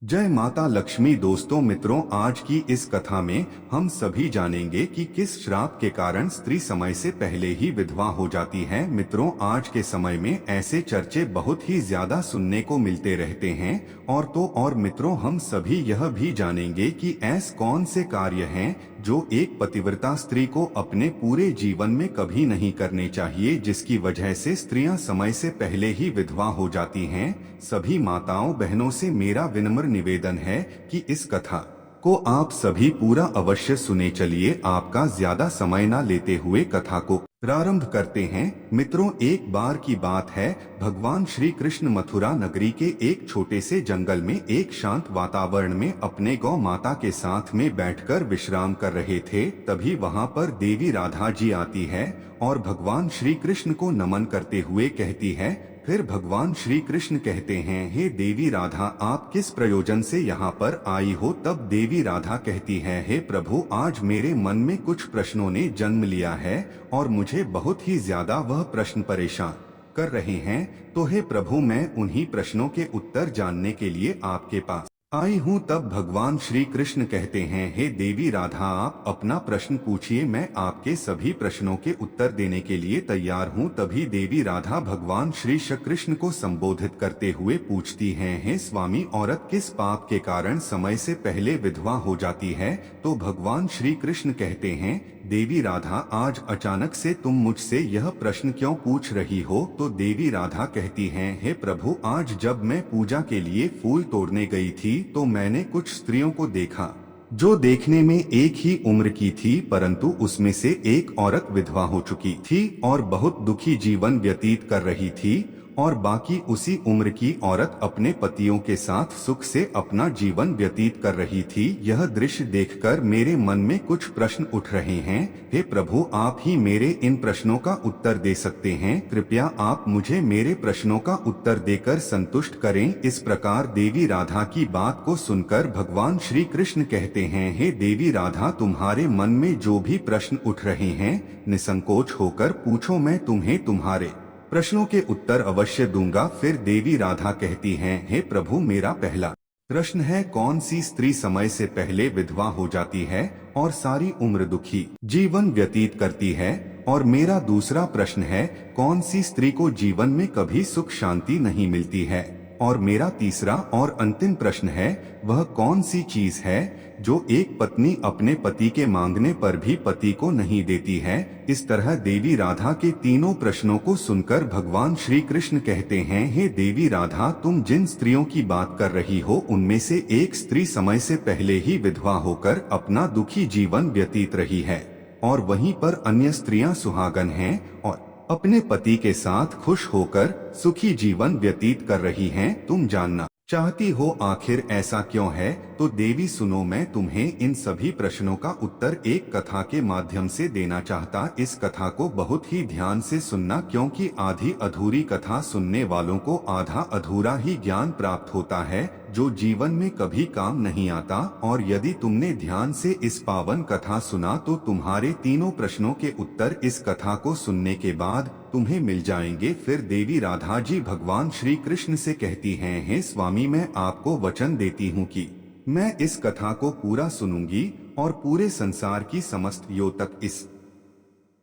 जय माता लक्ष्मी। दोस्तों मित्रों, आज की इस कथा में हम सभी जानेंगे कि किस श्राप के कारण स्त्री समय से पहले ही विधवा हो जाती है। मित्रों, आज के समय में ऐसे चर्चे बहुत ही ज्यादा सुनने को मिलते रहते हैं। और मित्रों, हम सभी यह भी जानेंगे कि ऐसे कौन से कार्य हैं जो एक पतिव्रता स्त्री को अपने पूरे जीवन में कभी नहीं करने चाहिए, जिसकी वजह से स्त्रियां समय से पहले ही विधवा हो जाती हैं। सभी माताओं बहनों से मेरा विनम्र निवेदन है कि इस कथा को आप सभी पूरा अवश्य सुने। चलिए, आपका ज्यादा समय ना लेते हुए कथा को प्रारंभ करते हैं। मित्रों, एक बार की बात है, भगवान श्री कृष्ण मथुरा नगरी के एक छोटे से जंगल में एक शांत वातावरण में अपने गौ माता के साथ में बैठकर विश्राम कर रहे थे। तभी वहां पर देवी राधा जी आती है और भगवान श्री कृष्ण को नमन करते हुए कहती है। फिर भगवान श्री कृष्ण कहते हैं, हे देवी राधा, आप किस प्रयोजन से यहाँ पर आई हो? तब देवी राधा कहती है, हे प्रभु, आज मेरे मन में कुछ प्रश्नों ने जन्म लिया है और मुझे बहुत ही ज्यादा वह प्रश्न परेशान कर रहे हैं। तो हे प्रभु, मैं उन्हीं प्रश्नों के उत्तर जानने के लिए आपके पास आई हूँ। तब भगवान श्री कृष्ण कहते हैं, हे देवी राधा, आप अपना प्रश्न पूछिए, मैं आपके सभी प्रश्नों के उत्तर देने के लिए तैयार हूँ। तभी देवी राधा भगवान श्री कृष्ण को संबोधित करते हुए पूछती हैं, हे स्वामी, औरत किस पाप के कारण समय से पहले विधवा हो जाती है? तो भगवान श्री कृष्ण कहते हैं, देवी राधा, आज अचानक से तुम मुझसे यह प्रश्न क्यों पूछ रही हो? तो देवी राधा कहती हैं, हे प्रभु, आज जब मैं पूजा के लिए फूल तोड़ने गई थी तो मैंने कुछ स्त्रियों को देखा जो देखने में एक ही उम्र की थी, परंतु उसमें से एक औरत विधवा हो चुकी थी और बहुत दुखी जीवन व्यतीत कर रही थी, और बाकी उसी उम्र की औरत अपने पतियों के साथ सुख से अपना जीवन व्यतीत कर रही थी। यह दृश्य देखकर मेरे मन में कुछ प्रश्न उठ रहे हैं। हे प्रभु, आप ही मेरे इन प्रश्नों का उत्तर दे सकते हैं। कृपया आप मुझे मेरे प्रश्नों का उत्तर देकर संतुष्ट करें। इस प्रकार देवी राधा की बात को सुनकर भगवान श्री कृष्ण कहते हैं, हे देवी राधा, तुम्हारे मन में जो भी प्रश्न उठ रहे हैं, निसंकोच होकर पूछो, मैं तुम्हें तुम्हारे प्रश्नों के उत्तर अवश्य दूंगा। फिर देवी राधा कहती हैं, हे प्रभु, मेरा पहला प्रश्न है, कौन सी स्त्री समय से पहले विधवा हो जाती है और सारी उम्र दुखी जीवन व्यतीत करती है? और मेरा दूसरा प्रश्न है, कौन सी स्त्री को जीवन में कभी सुख शांति नहीं मिलती है? और मेरा तीसरा और अंतिम प्रश्न है, वह कौन सी चीज है जो एक पत्नी अपने पति के मांगने पर भी पति को नहीं देती है? इस तरह देवी राधा के तीनों प्रश्नों को सुनकर भगवान श्री कृष्ण कहते हैं, हे देवी राधा, तुम जिन स्त्रियों की बात कर रही हो उनमें से एक स्त्री समय से पहले ही विधवा होकर अपना दुखी जीवन व्यतीत रही है, और वहीं पर अन्य स्त्रियां सुहागन हैं और अपने पति के साथ खुश होकर सुखी जीवन व्यतीत कर रही हैं। तुम जानना चाहती हो आखिर ऐसा क्यों है? तो देवी सुनो, मैं तुम्हें इन सभी प्रश्नों का उत्तर एक कथा के माध्यम से देना चाहता। इस कथा को बहुत ही ध्यान से सुनना, क्योंकि आधी अधूरी कथा सुनने वालों को आधा अधूरा ही ज्ञान प्राप्त होता है, जो जीवन में कभी काम नहीं आता। और यदि तुमने ध्यान से इस पावन कथा सुना तो तुम्हारे तीनों प्रश्नों के उत्तर इस कथा को सुनने के बाद तुम्हें मिल जाएंगे। फिर देवी राधा जी भगवान श्री कृष्ण से कहती हैं, हे स्वामी, मैं आपको वचन देती हूँ कि मैं इस कथा को पूरा सुनूंगी और पूरे संसार की समस्त यो तक इस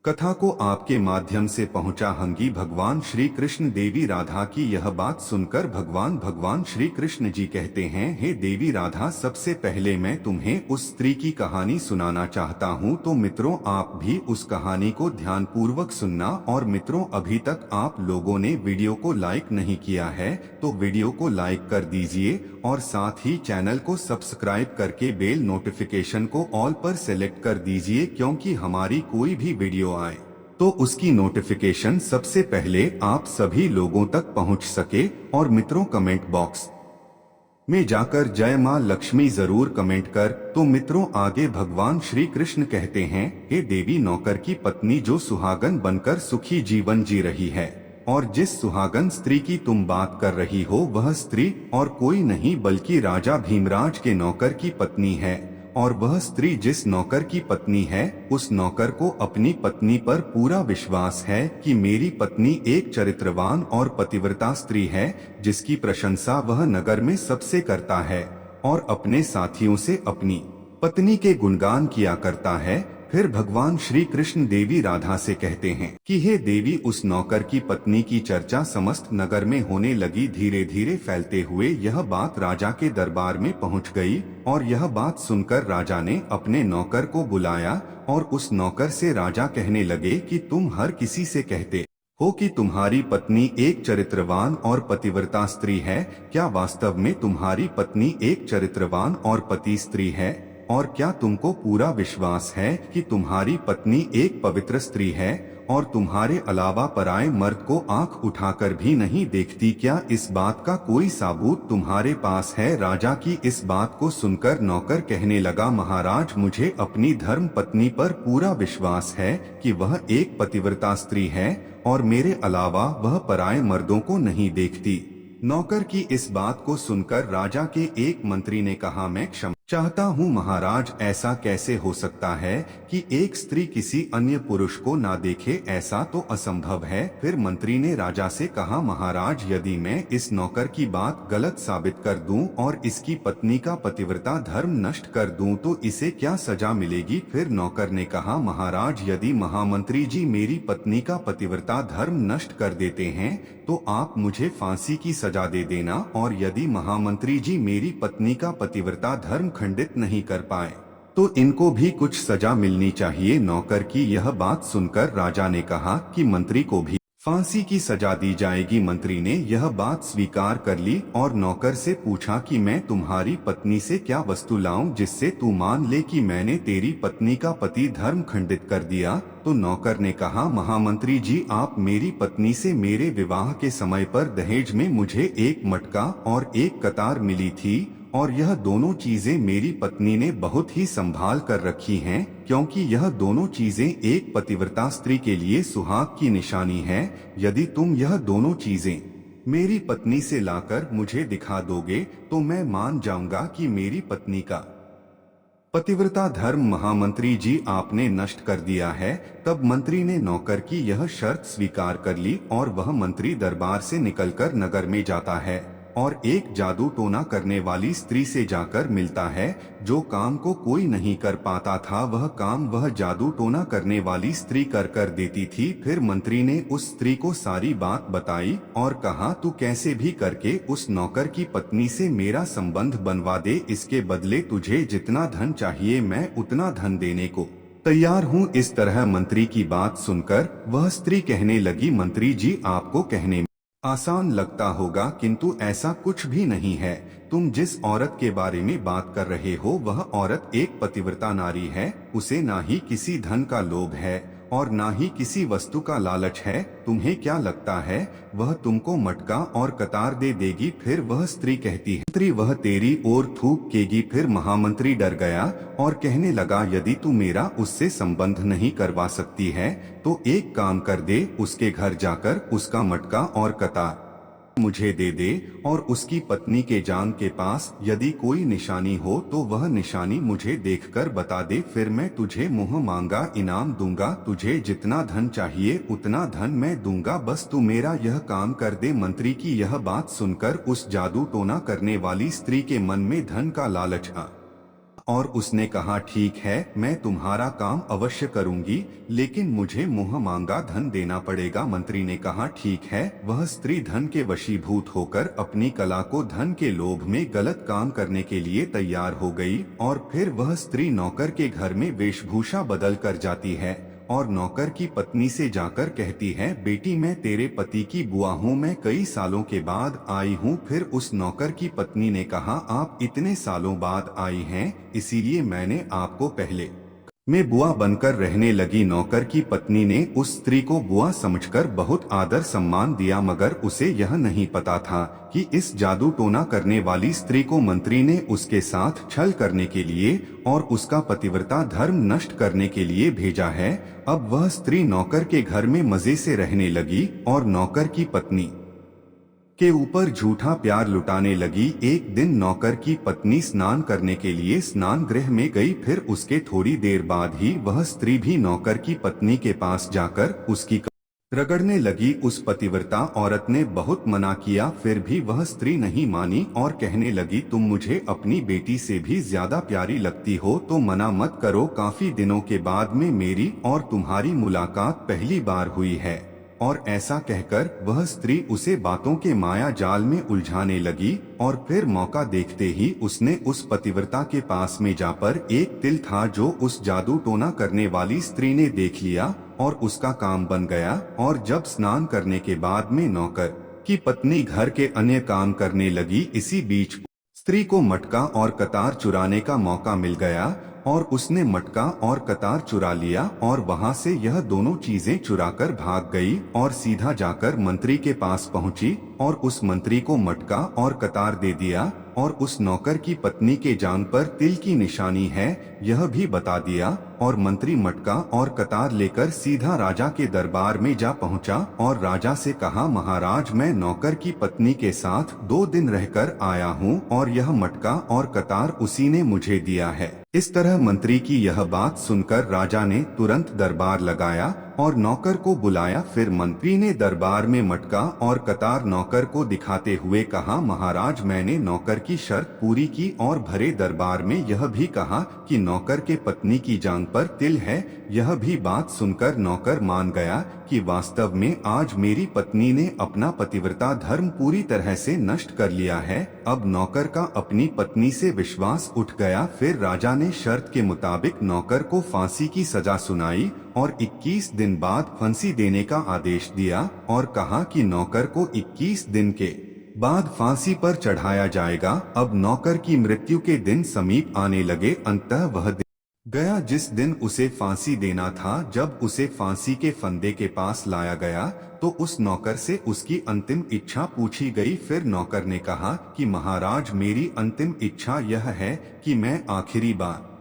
कथा को आपके माध्यम से पहुंचाऊंगी। भगवान श्री कृष्ण देवी राधा की यह बात सुनकर भगवान श्री कृष्ण जी कहते हैं, हे देवी राधा, सबसे पहले मैं तुम्हें उस स्त्री की कहानी सुनाना चाहता हूं। तो मित्रों, आप भी उस कहानी को ध्यान पूर्वक सुनना। और मित्रों, अभी तक आप लोगों ने वीडियो को लाइक नहीं किया है तो वीडियो को लाइक कर दीजिए और साथ ही चैनल को सब्सक्राइब करके बेल नोटिफिकेशन को ऑल पर सेलेक्ट कर दीजिए, क्योंकि हमारी कोई भी वीडियो आए तो उसकी नोटिफिकेशन सबसे पहले आप सभी लोगों तक पहुंच सके। और मित्रों, कमेंट बॉक्स में जाकर जय मां लक्ष्मी जरूर कमेंट कर। तो मित्रों, आगे भगवान श्री कृष्ण कहते हैं, हे देवी, नौकर की पत्नी जो सुहागन बनकर सुखी जीवन जी रही है, और जिस सुहागन स्त्री की तुम बात कर रही हो, वह स्त्री और कोई नहीं बल्कि राजा भीमराज के नौकर की पत्नी है। और वह स्त्री जिस नौकर की पत्नी है, उस नौकर को अपनी पत्नी पर पूरा विश्वास है कि मेरी पत्नी एक चरित्रवान और पतिव्रता स्त्री है, जिसकी प्रशंसा वह नगर में सबसे करता है। और अपने साथियों से अपनी पत्नी के गुणगान किया करता है। फिर भगवान श्री कृष्ण देवी राधा से कहते हैं कि हे देवी, उस नौकर की पत्नी की चर्चा समस्त नगर में होने लगी। धीरे धीरे फैलते हुए यह बात राजा के दरबार में पहुंच गई और यह बात सुनकर राजा ने अपने नौकर को बुलाया और उस नौकर से राजा कहने लगे कि तुम हर किसी से कहते हो कि तुम्हारी पत्नी एक चरित्रवान और पतिव्रता स्त्री है। क्या वास्तव में तुम्हारी पत्नी एक चरित्रवान और पति स्त्री है? और क्या तुमको पूरा विश्वास है कि तुम्हारी पत्नी एक पवित्र स्त्री है और तुम्हारे अलावा पराये मर्द को आंख उठाकर भी नहीं देखती? क्या इस बात का कोई सबूत तुम्हारे पास है? राजा की इस बात को सुनकर नौकर कहने लगा, महाराज, मुझे अपनी धर्म पत्नी पर पूरा विश्वास है कि वह एक पतिव्रता स्त्री है और मेरे अलावा वह पराये मर्दों को नहीं देखती। नौकर की इस बात को सुनकर राजा के एक मंत्री ने कहा, मैं क्षमा चाहता हूँ महाराज, ऐसा कैसे हो सकता है कि एक स्त्री किसी अन्य पुरुष को ना देखे? ऐसा तो असंभव है। फिर मंत्री ने राजा से कहा, महाराज, यदि मैं इस नौकर की बात गलत साबित कर दूं और इसकी पत्नी का पतिव्रता धर्म नष्ट कर दूं तो इसे क्या सजा मिलेगी? फिर नौकर ने कहा, महाराज, यदि महामंत्री जी मेरी पत्नी का पतिव्रता धर्म नष्ट कर देते हैं तो आप मुझे फांसी की सजा दे देना, और यदि महामंत्री जी मेरी पत्नी का पतिव्रता धर्म खंडित नहीं कर पाए तो इनको भी कुछ सजा मिलनी चाहिए। नौकर की यह बात सुनकर राजा ने कहा कि मंत्री को भी फांसी की सजा दी जाएगी। मंत्री ने यह बात स्वीकार कर ली और नौकर से पूछा कि मैं तुम्हारी पत्नी से क्या वस्तु लाऊं जिससे तू मान ले कि मैंने तेरी पत्नी का पति धर्म खंडित कर दिया? तो नौकर ने कहा, महामंत्री जी, आप मेरी पत्नी से मेरे विवाह के समय पर दहेज में मुझे एक मटका और एक कतार मिली थी और यह दोनों चीजें मेरी पत्नी ने बहुत ही संभाल कर रखी हैं, क्योंकि यह दोनों चीजें एक पतिव्रता स्त्री के लिए सुहाग की निशानी है। यदि तुम यह दोनों चीजें मेरी पत्नी से लाकर मुझे दिखा दोगे तो मैं मान जाऊंगा कि मेरी पत्नी का पतिव्रता धर्म महामंत्री जी आपने नष्ट कर दिया है। तब मंत्री ने नौकर की यह शर्त स्वीकार कर ली और वह मंत्री दरबार से निकलकर नगर में जाता है और एक जादू टोना करने वाली स्त्री से जाकर मिलता है। जो काम को कोई नहीं कर पाता था वह काम वह जादू टोना करने वाली स्त्री कर देती थी। फिर मंत्री ने उस स्त्री को सारी बात बताई और कहा, तू कैसे भी करके उस नौकर की पत्नी से मेरा संबंध बनवा दे, इसके बदले तुझे जितना धन चाहिए मैं उतना धन देने को तैयार हूँ। इस तरह मंत्री की बात सुनकर वह स्त्री कहने लगी, मंत्री जी, आपको कहने में आसान लगता होगा किंतु ऐसा कुछ भी नहीं है। तुम जिस औरत के बारे में बात कर रहे हो वह औरत एक पतिव्रता नारी है। उसे ना ही किसी धन का लोभ है और ना ही किसी वस्तु का लालच है। तुम्हें क्या लगता है वह तुमको मटका और कतार दे देगी? फिर वह स्त्री कहती है, मंत्री, वह तेरी ओर थूकेगी। फिर महामंत्री डर गया और कहने लगा, यदि तू मेरा उससे संबंध नहीं करवा सकती है तो एक काम कर दे, उसके घर जाकर उसका मटका और कतार मुझे दे दे और उसकी पत्नी के जांघ के पास यदि कोई निशानी हो तो वह निशानी मुझे देखकर बता दे। फिर मैं तुझे मुंह मांगा इनाम दूंगा। तुझे जितना धन चाहिए उतना धन मैं दूंगा, बस तू मेरा यह काम कर दे। मंत्री की यह बात सुनकर उस जादू टोना करने वाली स्त्री के मन में धन का लालच आ और उसने कहा, ठीक है, मैं तुम्हारा काम अवश्य करूंगी, लेकिन मुझे मुंह मांगा धन देना पड़ेगा। मंत्री ने कहा, ठीक है। वह स्त्री धन के वशीभूत होकर अपनी कला को धन के लोभ में गलत काम करने के लिए तैयार हो गई और फिर वह स्त्री नौकर के घर में वेशभूषा बदल कर जाती है और नौकर की पत्नी से जाकर कहती है, बेटी, मैं तेरे पति की बुआ हूँ, मैं कई सालों के बाद आई हूँ। फिर उस नौकर की पत्नी ने कहा, आप इतने सालों बाद आई हैं, इसीलिए मैंने आपको पहले में बुआ बनकर रहने लगी। नौकर की पत्नी ने उस स्त्री को बुआ समझकर बहुत आदर सम्मान दिया, मगर उसे यह नहीं पता था कि इस जादू टोना करने वाली स्त्री को मंत्री ने उसके साथ छल करने के लिए और उसका पतिव्रता धर्म नष्ट करने के लिए भेजा है। अब वह स्त्री नौकर के घर में मजे से रहने लगी और नौकर की पत्नी के ऊपर झूठा प्यार लुटाने लगी। एक दिन नौकर की पत्नी स्नान करने के लिए स्नान गृह में गई। फिर उसके थोड़ी देर बाद ही वह स्त्री भी नौकर की पत्नी के पास जाकर उसकी रगड़ने लगी। उस पतिव्रता औरत ने बहुत मना किया, फिर भी वह स्त्री नहीं मानी और कहने लगी, तुम मुझे अपनी बेटी से भी ज्यादा प्यारी लगती हो तो मना मत करो। काफी दिनों के बाद में मेरी और तुम्हारी मुलाकात पहली बार हुई है। और ऐसा कहकर वह स्त्री उसे बातों के माया जाल में उलझाने लगी और फिर मौका देखते ही उसने उस पतिव्रता के पास में जाकर एक तिल था जो उस जादू टोना करने वाली स्त्री ने देख लिया और उसका काम बन गया। और जब स्नान करने के बाद में नौकर की पत्नी घर के अन्य काम करने लगी, इसी बीच स्त्री को मटका और कतार चुराने का मौका मिल गया और उसने मटका और कतार चुरा लिया और वहां से यह दोनों चीजें चुराकर भाग गई और सीधा जाकर मंत्री के पास पहुंची और उस मंत्री को मटका और कतार दे दिया और उस नौकर की पत्नी के जांघ पर तिल की निशानी है यह भी बता दिया। और मंत्री मटका और कतार लेकर सीधा राजा के दरबार में जा पहुंचा और राजा से कहा, महाराज मैं नौकर की पत्नी के साथ 2 दिन रहकर आया हूं और यह मटका और कतार उसी ने मुझे दिया है। इस तरह मंत्री की यह बात सुनकर राजा ने तुरंत दरबार लगाया और नौकर को बुलाया। फिर मंत्री ने दरबार में मटका और कतार नौकर को दिखाते हुए कहा, महाराज मैंने नौकर की शर्त पूरी की और भरे दरबार में यह भी कहा कि नौकर के पत्नी की जांघ पर तिल है। यह भी बात सुनकर नौकर मान गया कि वास्तव में आज मेरी पत्नी ने अपना पतिव्रता धर्म पूरी तरह से नष्ट कर लिया है। अब नौकर का अपनी पत्नी से विश्वास उठ गया। फिर राजा ने शर्त के मुताबिक नौकर को फांसी की सजा सुनाई और 21 दिन बाद फांसी देने का आदेश दिया और कहा कि नौकर को 21 दिन के बाद फांसी पर चढ़ाया जाएगा। अब नौकर की मृत्यु के दिन समीप आने लगे। अंततः वह दिन गया जिस दिन उसे फांसी देना था। जब उसे फांसी के फंदे के पास लाया गया तो उस नौकर से उसकी अंतिम इच्छा पूछी गई। फिर नौकर ने कहा कि महाराज मेरी अंतिम इच्छा यह है कि मैं आखिरी बार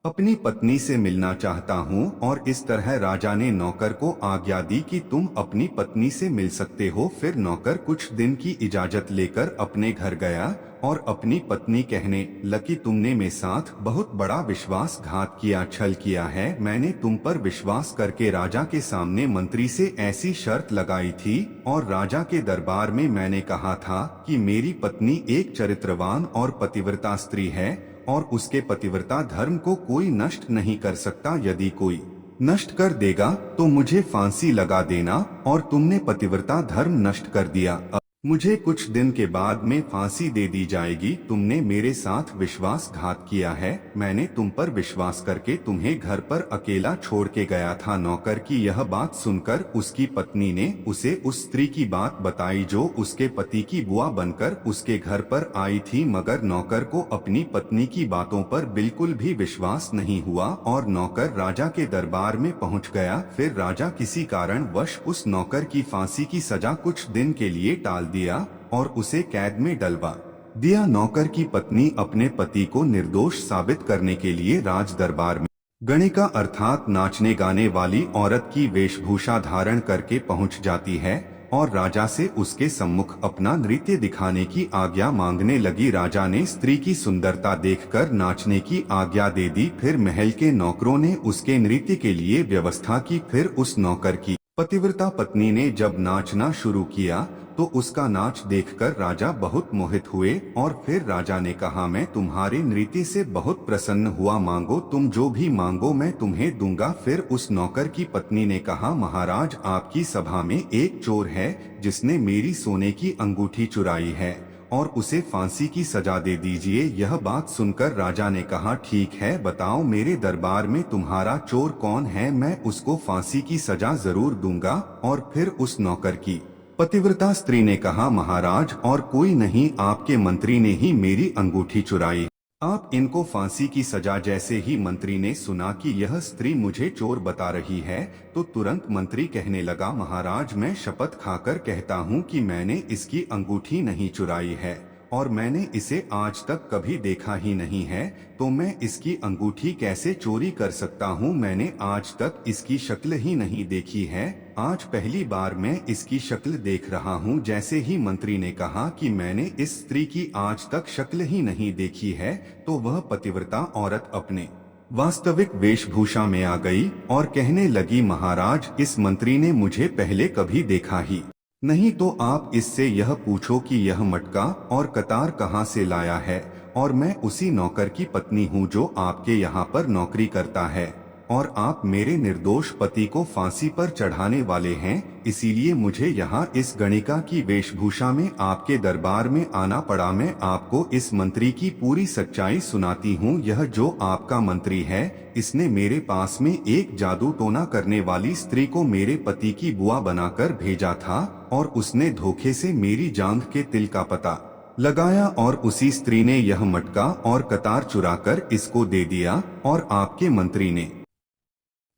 अपनी पत्नी से मिलना चाहता हूँ। और इस तरह राजा ने नौकर को आज्ञा दी कि तुम अपनी पत्नी से मिल सकते हो। फिर नौकर कुछ दिन की इजाजत लेकर अपने घर गया और अपनी पत्नी कहने लगी, तुमने मेरे साथ बहुत बड़ा विश्वासघात किया, छल किया है। मैंने तुम पर विश्वास करके राजा के सामने मंत्री से ऐसी शर्त लगाई थी और राजा के दरबार में मैंने कहा था कि मेरी पत्नी एक चरित्रवान और पतिव्रता स्त्री है और उसके पतिव्रता धर्म को कोई नष्ट नहीं कर सकता। यदि कोई नष्ट कर देगा तो मुझे फांसी लगा देना। और तुमने पतिव्रता धर्म नष्ट कर दिया। मुझे कुछ दिन के बाद में फांसी दे दी जाएगी। तुमने मेरे साथ विश्वासघात किया है। मैंने तुम पर विश्वास करके तुम्हें घर पर अकेला छोड़ के गया था। नौकर की यह बात सुनकर उसकी पत्नी ने उसे उस स्त्री की बात बताई जो उसके पति की बुआ बनकर उसके घर पर आई थी। मगर नौकर को अपनी पत्नी की बातों पर बिल्कुल भी विश्वास नहीं हुआ और नौकर राजा के दरबार में पहुंच गया। फिर राजा किसी कारणवश उस नौकर की फांसी की सजा कुछ दिन के लिए टाल दिया और उसे कैद में डलवा दिया। नौकर की पत्नी अपने पति को निर्दोष साबित करने के लिए राज दरबार में गणिका अर्थात नाचने गाने वाली औरत की वेशभूषा धारण करके पहुंच जाती है और राजा से उसके सम्मुख अपना नृत्य दिखाने की आज्ञा मांगने लगी। राजा ने स्त्री की सुंदरता देखकर नाचने की आज्ञा दे दी। फिर महल के नौकरों ने उसके नृत्य के लिए व्यवस्था की। फिर उस नौकर की पतिव्रता पत्नी ने जब नाचना शुरू किया तो उसका नाच देखकर राजा बहुत मोहित हुए और फिर राजा ने कहा, मैं तुम्हारे नृत्य से बहुत प्रसन्न हुआ, मांगो, तुम जो भी मांगो मैं तुम्हें दूंगा। फिर उस नौकर की पत्नी ने कहा, महाराज आपकी सभा में एक चोर है जिसने मेरी सोने की अंगूठी चुराई है और उसे फांसी की सजा दे दीजिए। यह बात सुनकर राजा ने कहा, ठीक है, बताओ मेरे दरबार में तुम्हारा चोर कौन है, मैं उसको फांसी की सजा जरूर दूंगा। और फिर उस नौकर की पतिव्रता स्त्री ने कहा, महाराज और कोई नहीं, आपके मंत्री ने ही मेरी अंगूठी चुराई, आप इनको फांसी की सजा। जैसे ही मंत्री ने सुना कि यह स्त्री मुझे चोर बता रही है तो तुरंत मंत्री कहने लगा, महाराज मैं शपथ खाकर कहता हूँ कि मैंने इसकी अंगूठी नहीं चुराई है और मैंने इसे आज तक कभी देखा ही नहीं है, तो मैं इसकी अंगूठी कैसे चोरी कर सकता हूँ। मैंने आज तक इसकी शक्ल ही नहीं देखी है, आज पहली बार मैं इसकी शक्ल देख रहा हूँ। जैसे ही मंत्री ने कहा कि मैंने इस स्त्री की आज तक शक्ल ही नहीं देखी है तो वह पतिव्रता औरत अपने वास्तविक वेशभूषा में आ गई और कहने लगी, महाराज, इस मंत्री ने मुझे पहले कभी देखा ही नहीं, तो आप इससे यह पूछो कि यह मटका और कतार कहाँ से लाया है, और मैं उसी नौकर की पत्नी हूँ जो आपके यहाँ पर नौकरी करता है, और आप मेरे निर्दोष पति को फांसी पर चढ़ाने वाले हैं, इसीलिए मुझे यहाँ इस गणिका की वेशभूषा में आपके दरबार में आना पड़ा। मैं आपको इस मंत्री की पूरी सच्चाई सुनाती हूँ। यह जो आपका मंत्री है, इसने मेरे पास में एक जादू टोना करने वाली स्त्री को मेरे पति की बुआ बनाकर भेजा था, और उसने धोखे से मेरी जांघ के तिल का पता लगाया, और उसी स्त्री ने यह मटका और कतार चुराकर इसको दे दिया, और आपके मंत्री ने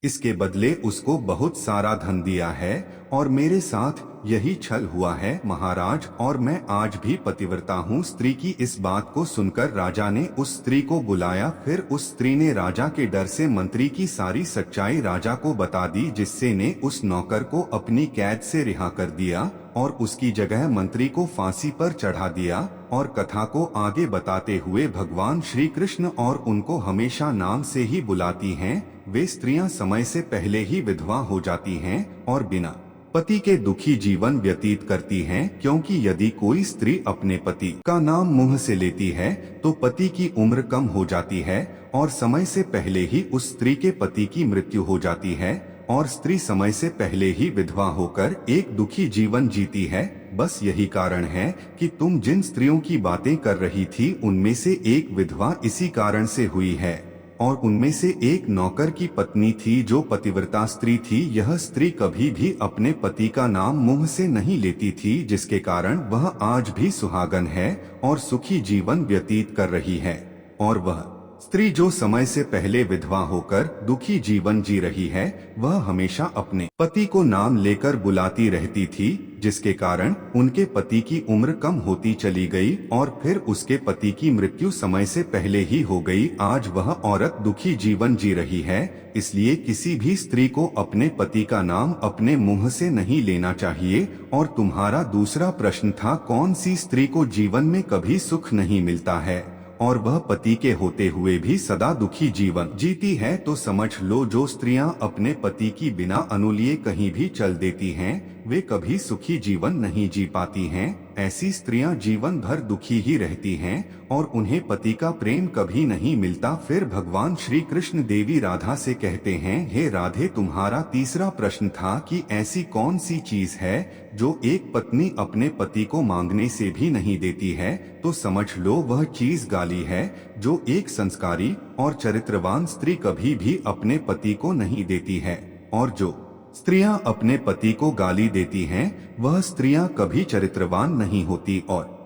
इसके बदले उसको बहुत सारा धन दिया है, और मेरे साथ यही छल हुआ है महाराज, और मैं आज भी पतिव्रता हूँ। स्त्री की इस बात को सुनकर राजा ने उस स्त्री को बुलाया। फिर उस स्त्री ने राजा के डर से मंत्री की सारी सच्चाई राजा को बता दी, जिससे ने उस नौकर को अपनी कैद से रिहा कर दिया और उसकी जगह मंत्री को फांसी पर चढ़ा दिया। और कथा को आगे बताते हुए भगवान श्री कृष्ण और उनको हमेशा नाम से ही बुलाती हैं। वे स्त्रियां समय से पहले ही विधवा हो जाती हैं और बिना पति के दुखी जीवन व्यतीत करती हैं, क्योंकि यदि कोई स्त्री अपने पति का नाम मुंह से लेती है तो पति की उम्र कम हो जाती है और समय से पहले ही उस स्त्री के पति की मृत्यु हो जाती है, और स्त्री समय से पहले ही विधवा होकर एक दुखी जीवन जीती है। बस यही कारण है कि तुम जिन स्त्रियों की बातें कर रही थी उनमें से एक विधवा इसी कारण से हुई है, और उनमें से एक नौकर की पत्नी थी जो पतिव्रता स्त्री थी। यह स्त्री कभी भी अपने पति का नाम मुंह से नहीं लेती थी, जिसके कारण वह आज भी सुहागन है और सुखी जीवन व्यतीत कर रही है। और वह स्त्री जो समय से पहले विधवा होकर दुखी जीवन जी रही है, वह हमेशा अपने पति को नाम लेकर बुलाती रहती थी, जिसके कारण उनके पति की उम्र कम होती चली गई और फिर उसके पति की मृत्यु समय से पहले ही हो गई। आज वह औरत दुखी जीवन जी रही है, इसलिए किसी भी स्त्री को अपने पति का नाम अपने मुंह से नहीं लेना चाहिए। और तुम्हारा दूसरा प्रश्न था, कौन सी स्त्री को जीवन में कभी सुख नहीं मिलता है और वह पति के होते हुए भी सदा दुखी जीवन जीती है, तो समझ लो जो स्त्रियां अपने पति की बिना अनुलिए कहीं भी चल देती हैं, वे कभी सुखी जीवन नहीं जी पाती हैं। ऐसी स्त्रियां जीवन भर दुखी ही रहती हैं और उन्हें पति का प्रेम कभी नहीं मिलता। फिर भगवान श्री कृष्ण देवी राधा से कहते हैं, हे राधे, तुम्हारा तीसरा प्रश्न था कि ऐसी कौन सी चीज है जो एक पत्नी अपने पति को मांगने से भी नहीं देती है, तो समझ लो वह चीज गाली है, जो एक संस्कारी और चरित्रवान स्त्री कभी भी अपने पति को नहीं देती है। और जो स्त्रियां अपने पति को गाली देती हैं, वह स्त्रियां कभी चरित्रवान नहीं होती, और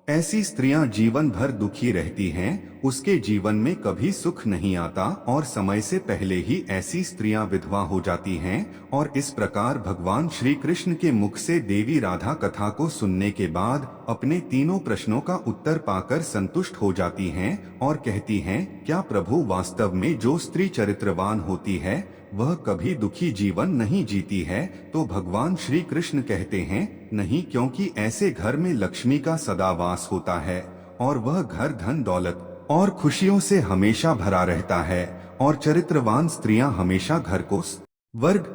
ऐसी स्त्रियां जीवन भर दुखी रहती हैं, उसके जीवन में कभी सुख नहीं आता और समय से पहले ही ऐसी स्त्रियां विधवा हो जाती हैं। और इस प्रकार भगवान श्री कृष्ण के मुख से देवी राधा कथा को सुनने के बाद अपने तीनों प्रश्नों का उत्तर पाकर संतुष्ट हो जाती हैं और कहती हैं, क्या प्रभु, वास्तव में जो स्त्री चरित्रवान होती है वह कभी दुखी जीवन नहीं जीती है? तो भगवान श्री कृष्ण कहते हैं, नहीं, क्योंकि ऐसे घर में लक्ष्मी का सदा वास होता है और वह घर धन दौलत और खुशियों से हमेशा भरा रहता है, और चरित्रवान स्त्रियां हमेशा घर को स्वर्ग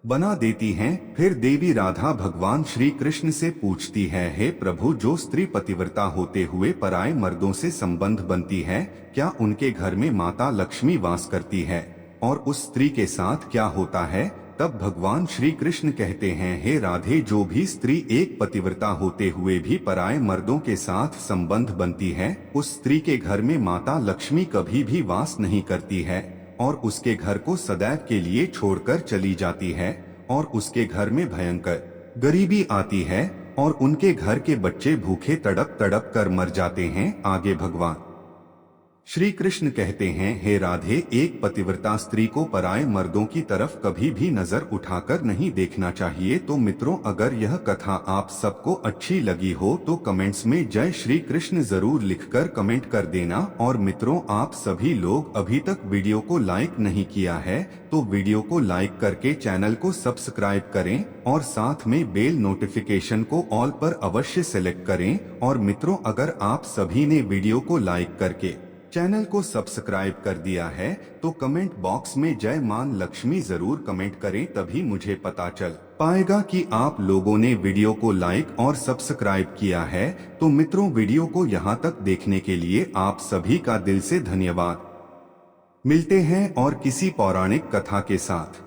बना देती हैं। फिर देवी राधा भगवान श्री कृष्ण से पूछती है, हे प्रभु, जो स्त्री पतिव्रता होते हुए पराये मर्दों से संबंध बनती है, क्या उनके घर में माता लक्ष्मी वास करती है, और उस स्त्री के साथ क्या होता है? तब भगवान श्री कृष्ण कहते हैं, हे राधे, जो भी स्त्री एक पतिव्रता होते हुए भी पराये मर्दों के साथ संबंध बनती है, उस स्त्री के घर में माता लक्ष्मी कभी भी वास नहीं करती है और उसके घर को सदैव के लिए छोड़कर चली जाती है, और उसके घर में भयंकर गरीबी आती है और उनके घर के बच्चे भूखे तड़प तड़प कर मर जाते हैं। आगे भगवान श्री कृष्ण कहते हैं, हे राधे, एक पतिव्रता स्त्री को पराये मर्दों की तरफ कभी भी नजर उठाकर नहीं देखना चाहिए। तो मित्रों, अगर यह कथा आप सबको अच्छी लगी हो तो कमेंट्स में जय श्री कृष्ण जरूर लिखकर कमेंट कर देना। और मित्रों, आप सभी लोग अभी तक वीडियो को लाइक नहीं किया है तो वीडियो को लाइक करके चैनल को सब्सक्राइब करें और साथ में बेल नोटिफिकेशन को ऑल पर अवश्य सेलेक्ट करें। और मित्रों, अगर आप सभी ने वीडियो को लाइक करके चैनल को सब्सक्राइब कर दिया है तो कमेंट बॉक्स में जय मां लक्ष्मी जरूर कमेंट करें, तभी मुझे पता चल पाएगा कि आप लोगों ने वीडियो को लाइक और सब्सक्राइब किया है। तो मित्रों, वीडियो को यहां तक देखने के लिए आप सभी का दिल से धन्यवाद। मिलते हैं और किसी पौराणिक कथा के साथ।